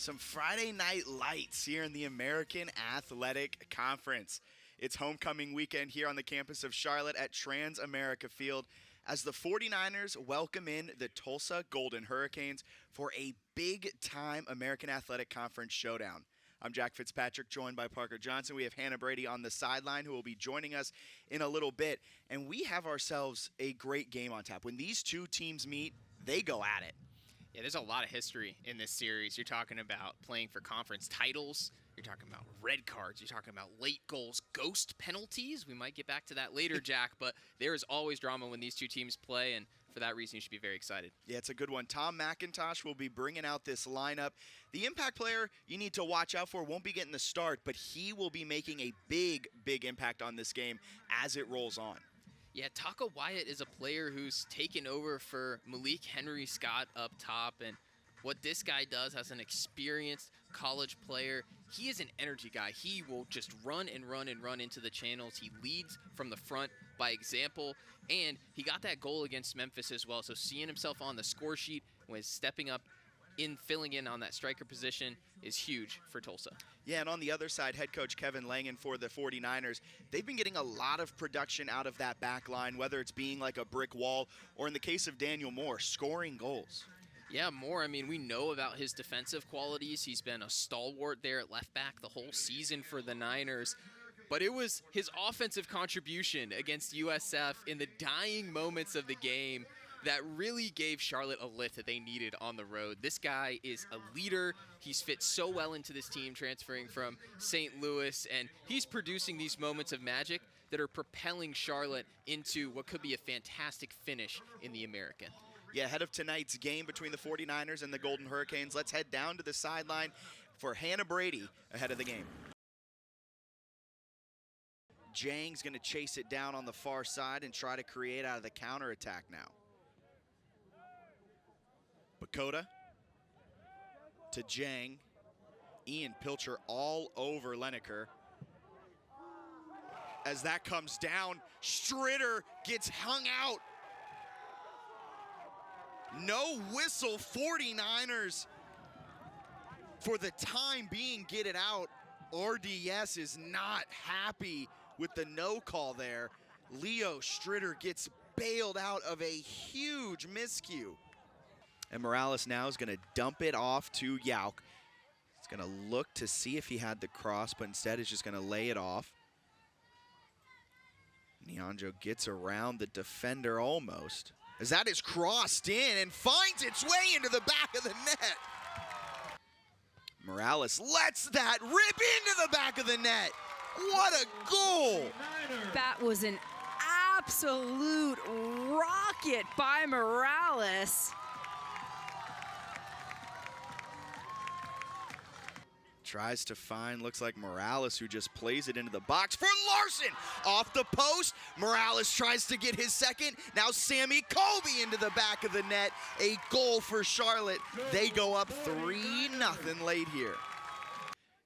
Some Friday night lights here in the American Athletic Conference. It's homecoming weekend here on the campus of Charlotte at Trans-America Field as the 49ers welcome in the Tulsa Golden Hurricanes for a big-time American Athletic Conference showdown. I'm Jack Fitzpatrick, joined by Parker Johnson. We have Hannah Brady on the sideline, who will be joining us in a little bit. And we have ourselves a great game on tap. When these two teams meet, they go at it. Yeah, there's a lot of history in this series. You're talking about playing for conference titles. You're talking about red cards. You're talking about late goals, ghost penalties. We might get back to that later, Jack, but there is always drama when these two teams play, and for that reason, you should be very excited. Yeah, it's a good one. Tom McIntosh will be bringing out this lineup. The impact player you need to watch out for won't be getting the start, but he will be making a big impact on this game as it rolls on. Yeah, Taka Wyatt is a player who's taken over for Malik Henry Scott up top, and what this guy does as an experienced college player, he is an energy guy. He will just run and run and run into the channels. He leads from the front by example, and he got that goal against Memphis as well, so seeing himself on the score sheet was stepping up in filling in on that striker position is huge for Tulsa. Yeah, and on the other side, head coach Kevin Langen for the 49ers, they've been getting a lot of production out of that back line, whether it's being like a brick wall or in the case of Daniel Moore, scoring goals. Yeah, Moore, I mean, we know about his defensive qualities. He's been a stalwart there at left back the whole season for the Niners. But it was his offensive contribution against USF in the dying moments of the game that really gave Charlotte a lift that they needed on the road. This guy is a leader. He's fit so well into this team, transferring from St. Louis, and he's producing these moments of magic that are propelling Charlotte into what could be a fantastic finish in the American. Yeah, ahead of tonight's game between the 49ers and the Golden Hurricanes, let's head down to the sideline for Hannah Brady ahead of the game. Jang's going to chase it down on the far side and try to create out of the counterattack now. Bakota to Jang. Ian Pilcher all over Lineker. As that comes down, Stritter gets hung out. No whistle, 49ers for the time being get it out. RDS is not happy with the no call there. Leo Stritter gets bailed out of a huge miscue. And Morales now is going to dump it off to Yauk. He's going to look to see if he had the cross, but instead is just going to lay it off. Nyonjo gets around the defender almost, as that is crossed in and finds its way into the back of the net. Morales lets that rip into the back of the net. What a goal! That was an absolute rocket by Morales. Tries to find, looks like Morales, who just plays it into the box for Larson. Off the post, Morales tries to get his second. Now Sammy Colby into the back of the net. A goal for Charlotte. They go up 3-0 late here.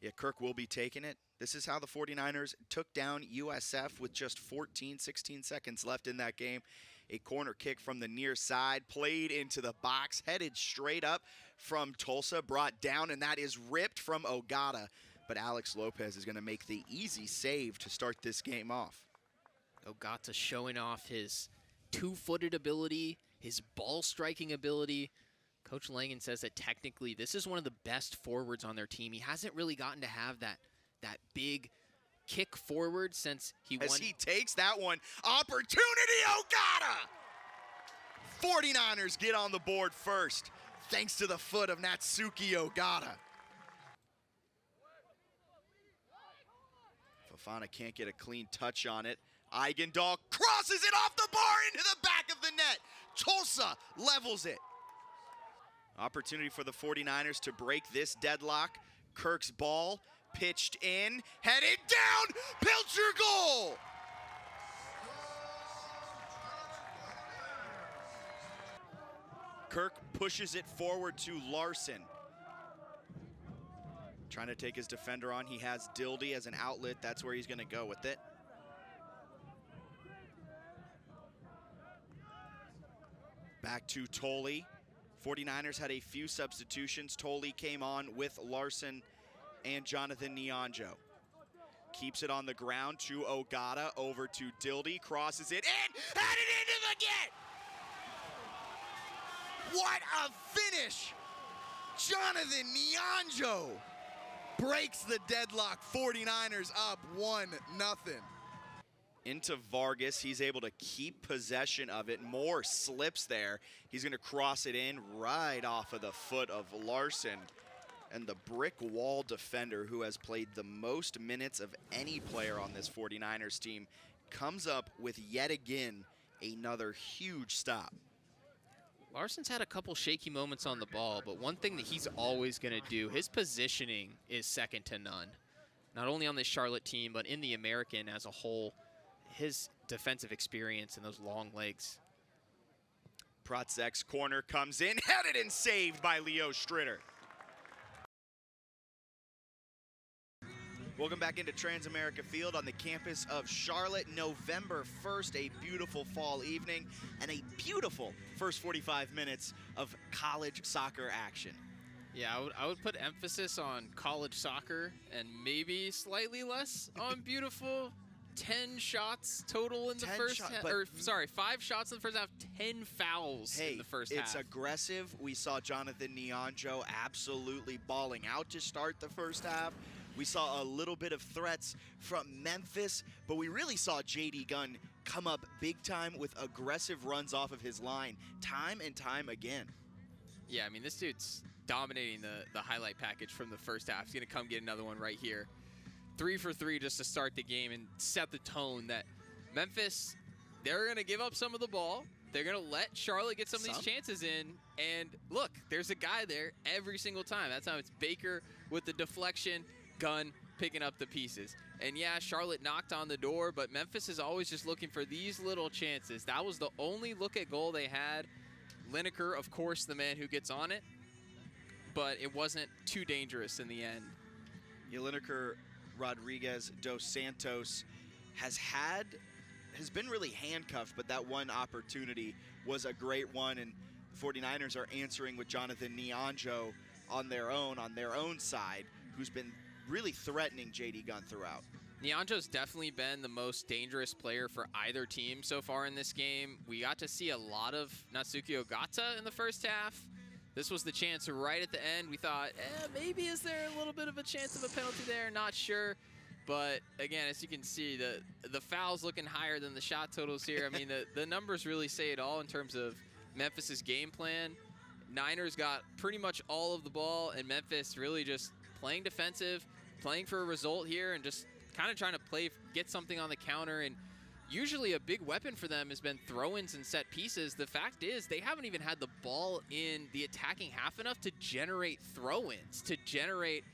Yeah, Kirk will be taking it. This is how the 49ers took down USF with just 16 seconds left in that game. A corner kick from the near side, played into the box, headed straight up from Tulsa, brought down, and that is ripped from Ogata. But Alex Lopez is going to make the easy save to start this game off. Ogata showing off his two-footed ability, his ball-striking ability. Coach Langen says that technically this is one of the best forwards on their team. He hasn't really gotten to have that big kick forward since he won. As he takes that one, opportunity, Ogata! 49ers get on the board first, thanks to the foot of Natsuki Ogata. Fofana can't get a clean touch on it. Eigendahl crosses it off the bar into the back of the net. Tulsa levels it. Opportunity for the 49ers to break this deadlock. Kirk's ball pitched in, headed down, Pilcher goal! Kirk pushes it forward to Larson. Trying to take his defender on. He has Dildy as an outlet. That's where he's going to go with it. Back to Tolley. 49ers had a few substitutions. Tolley came on with Larson and Jonathan Nyonjo. Keeps it on the ground to Ogata, over to Dildy, crosses it in, and it into the net! What a finish! Jonathan Nyonjo breaks the deadlock. 49ers up 1-0. Into Vargas, he's able to keep possession of it. Moore slips there. He's gonna cross it in right off of the foot of Larson. And the brick wall defender, who has played the most minutes of any player on this 49ers team, comes up with yet again another huge stop. Larson's had a couple shaky moments on the ball, but one thing that he's always going to do, his positioning is second to none. Not only on this Charlotte team, but in the American as a whole. His defensive experience and those long legs. Protzek's corner comes in, headed and saved by Leo Stritter. Welcome back into Transamerica Field on the campus of Charlotte. November 1st, a beautiful fall evening and a beautiful first 45 minutes of college soccer action. Yeah, I would put emphasis on college soccer and maybe slightly less on beautiful 10 shots total in the first half. Or, sorry, 5 shots in the first half, 10 fouls in the first half. It's aggressive. We saw Jonathan Nyonjo absolutely balling out to start the first half. We saw a little bit of threats from Memphis, but we really saw J.D. Gunn come up big time with aggressive runs off of his line time and time again. Yeah, I mean, this dude's dominating the highlight package from the first half. He's going to come get another one right here. 3 for 3 just to start the game and set the tone that Memphis, they're going to give up some of the ball. They're going to let Charlotte get some of these chances in. And look, there's a guy there every single time. That's how it's Baker with the deflection, Gunn picking up the pieces. And yeah, Charlotte knocked on the door, but Memphis is always just looking for these little chances. That was the only look at goal they had. Lineker, of course, the man who gets on it, but it wasn't too dangerous in the end. Yeah, Lineker Rodriguez dos Santos has been really handcuffed, but that one opportunity was a great one, and the 49ers are answering with Jonathan Nyonjo on their own side, who's been really threatening J.D. Gunn throughout. Nyonjo's definitely been the most dangerous player for either team so far in this game. We got to see a lot of Natsuki Ogata in the first half. This was the chance right at the end. We thought, maybe is there a little bit of a chance of a penalty there? Not sure. But again, as you can see, the foul's looking higher than the shot totals here. I mean, the numbers really say it all in terms of Memphis's game plan. Niners got pretty much all of the ball, and Memphis really just playing defensive, playing for a result here, and just kind of trying to get something on the counter. And usually a big weapon for them has been throw-ins and set pieces. The fact is they haven't even had the ball in the attacking half enough to generate throw-ins, to generate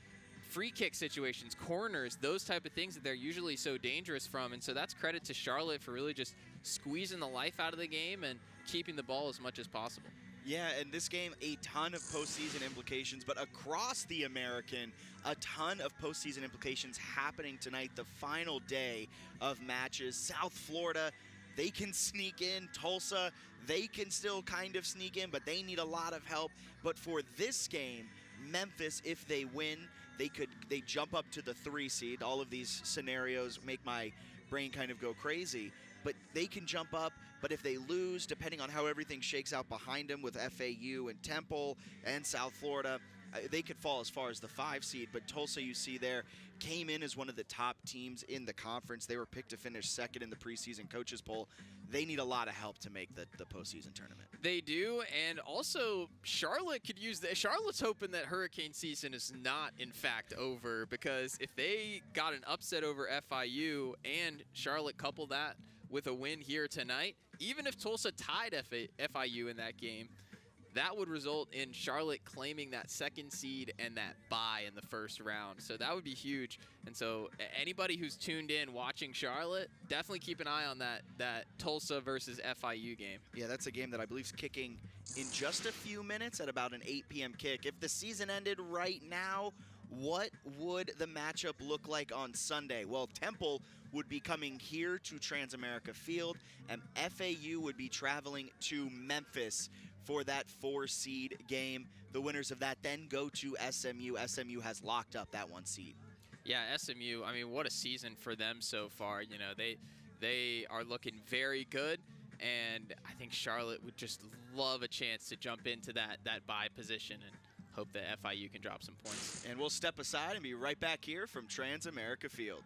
free kick situations, corners, those type of things that they're usually so dangerous from. And so that's credit to Charlotte for really just squeezing the life out of the game and keeping the ball as much as possible. Yeah, and this game, a ton of postseason implications, but across the American, a ton of postseason implications happening tonight, the final day of matches. South Florida, they can sneak in. Tulsa, they can still kind of sneak in, but they need a lot of help. But for this game, Memphis, if they win, they jump up to the 3 seed. All of these scenarios make my brain kind of go crazy, but they can jump up. But if they lose, depending on how everything shakes out behind them with FAU and Temple and South Florida, they could fall as far as the 5 seed. But Tulsa, you see there, came in as one of the top teams in the conference. They were picked to finish 2nd in the preseason coaches poll. They need a lot of help to make the postseason tournament. They do, and also Charlotte could use that. Charlotte's hoping that hurricane season is not, in fact, over, because if they got an upset over FIU and Charlotte couple that with a win here tonight, even if Tulsa tied FIU in that game, that would result in Charlotte claiming that 2nd seed and that bye in the first round. So that would be huge. And so anybody who's tuned in watching Charlotte, definitely keep an eye on that Tulsa versus FIU game. Yeah, that's a game that I believe is kicking in just a few minutes at about an 8 p.m. kick. If the season ended right now, what would the matchup look like on Sunday? Well, Temple would be coming here to Transamerica Field, and FAU would be traveling to Memphis for that 4-seed game. The winners of that then go to SMU. SMU has locked up that 1 seed. Yeah, SMU, I mean, what a season for them so far. You know, they are looking very good, and I think Charlotte would just love a chance to jump into that bye position and hope that FIU can drop some points. And we'll step aside and be right back here from Trans America Field.